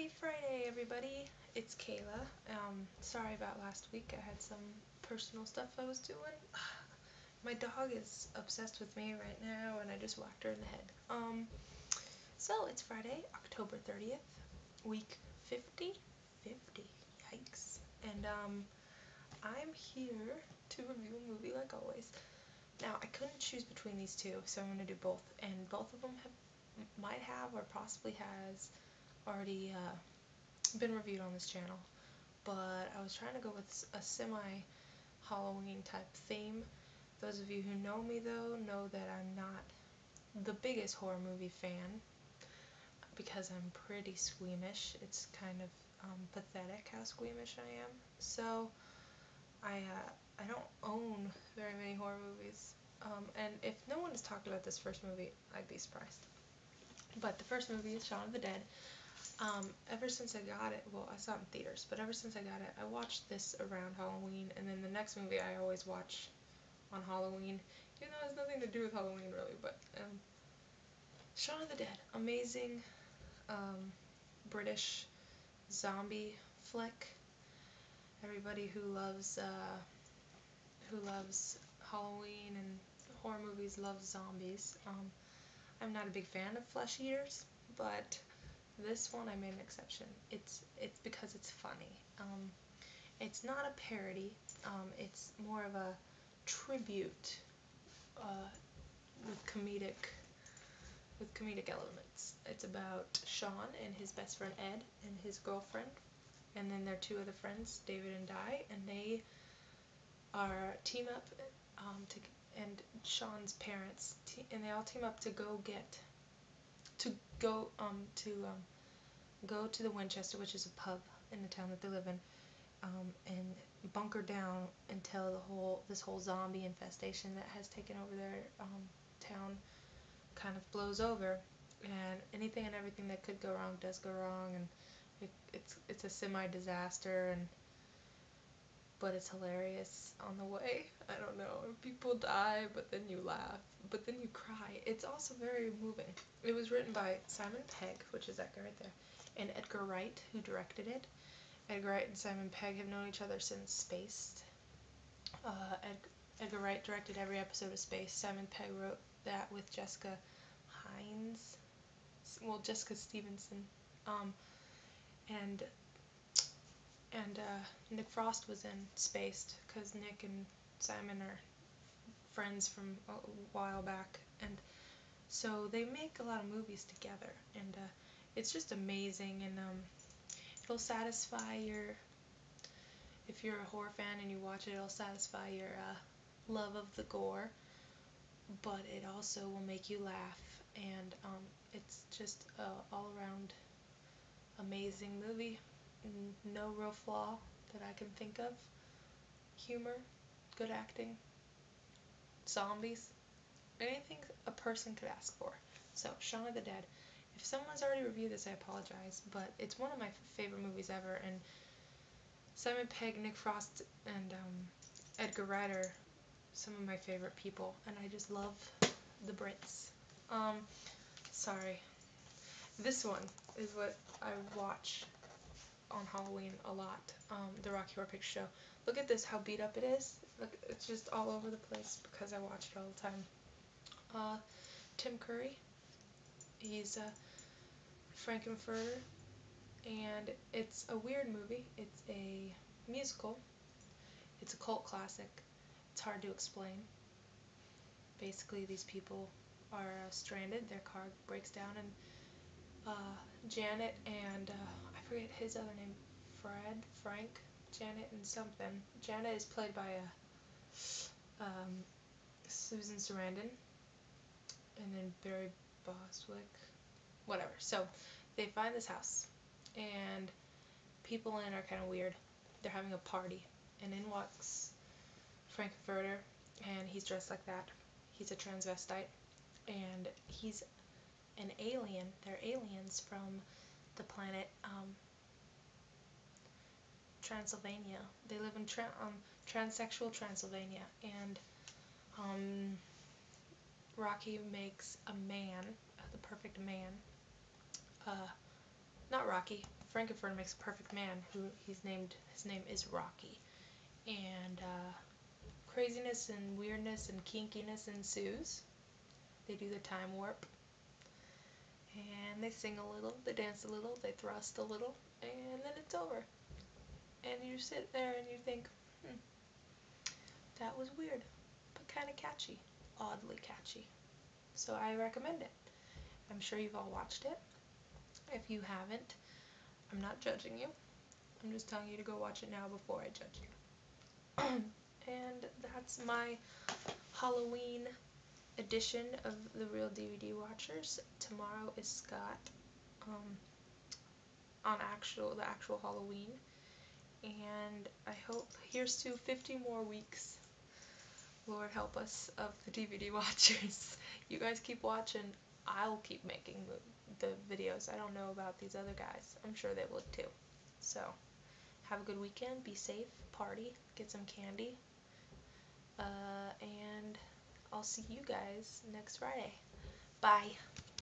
Happy Friday, everybody. It's Kayla. Sorry about last week. I had some personal stuff I was doing. My dog is obsessed with me right now, and I just whacked her in the head. So it's Friday, October 30th, week 50. 50. Yikes. And, I'm here to review a movie like always. Now, I couldn't choose between these two, so I'm going to do both. And both of them might have or possibly has already been reviewed on this channel, but I was trying to go with a semi-Halloween type theme. Those of you who know me, though, know that I'm not the biggest horror movie fan because I'm pretty squeamish. It's kind of pathetic how squeamish I am. So I don't own very many horror movies, and if no one has talked about this first movie, I'd be surprised. But the first movie is Shaun of the Dead. Ever since I got it, well, I saw it in theaters, but ever since I got it, I watched this around Halloween, and then the next movie I always watch on Halloween, even though it has nothing to do with Halloween, really, but, Shaun of the Dead, amazing, British zombie flick. Everybody who loves Halloween and horror movies loves zombies. I'm not a big fan of flesh eaters, but this one I made an exception. It's because it's funny. It's not a parody. It's more of a tribute with comedic elements. It's about Sean and his best friend Ed and his girlfriend, and then their two other friends, David and Di, and they are team up and Sean's parents and they all team up to go go to the Winchester, which is a pub in the town that they live in, and bunker down until this whole zombie infestation that has taken over their town kind of blows over, and anything and everything that could go wrong does go wrong, and it's a semi-disaster, but it's hilarious on the way. I don't know. People die, but then you laugh, but then you cry. It's also very moving. It was written by Simon Pegg, which is that guy right there, and Edgar Wright, who directed it. Edgar Wright and Simon Pegg have known each other since Spaced. Edgar Wright directed every episode of Spaced. Simon Pegg wrote that with Jessica Stevenson. And Nick Frost was in Spaced because Nick and Simon are friends from a while back, and so they make a lot of movies together, and it's just amazing, and it'll satisfy if you're a horror fan and you watch it, it'll satisfy your love of the gore, but it also will make you laugh, and it's just a all-around amazing movie. No real flaw that I can think of. Humor, good acting, zombies, anything a person could ask for. So, Shaun of the Dead. If someone's already reviewed this, I apologize, but it's one of my favorite movies ever, and Simon Pegg, Nick Frost, and Edgar Wright are some of my favorite people, and I just love the Brits. Sorry. This one is what I watch on Halloween a lot, the Rocky Horror Picture Show. Look at this, how beat up it is. Look, it's just all over the place because I watch it all the time. Tim Curry, he's Frankenfurter, and it's a weird movie. It's a musical. It's a cult classic. It's hard to explain. Basically, these people are stranded. Their car breaks down, and Janet and I forget his other name, Frank, Janet, and something. Janet is played by Susan Sarandon, and then Barry Bostwick, whatever. So they find this house, and people in are kind of weird. They're having a party, and in walks Frankenfurter, and he's dressed like that. He's a transvestite, and he's an alien. They're aliens from the planet Transylvania. They live in transsexual Transylvania, and Rocky makes a man, the perfect man. Not Rocky, Frankenfurter makes a perfect man. His name is Rocky, and craziness and weirdness and kinkiness ensues. They do the time warp, and they sing a little, they dance a little, they thrust a little, and then it's over. And you sit there and you think, that was weird, but kind of catchy, oddly catchy. So I recommend it. I'm sure you've all watched it. If you haven't, I'm not judging you. I'm just telling you to go watch it now before I judge you. And that's my Halloween edition of the Real DVD Watchers. Tomorrow is Scott on the actual Halloween, and I hope here's to 50 more weeks. Lord help us, of the DVD Watchers. You guys keep watching. I'll keep making the videos. I don't know about these other guys. I'm sure they will too. So, have a good weekend. Be safe. Party. Get some candy. And I'll see you guys next Friday. Bye.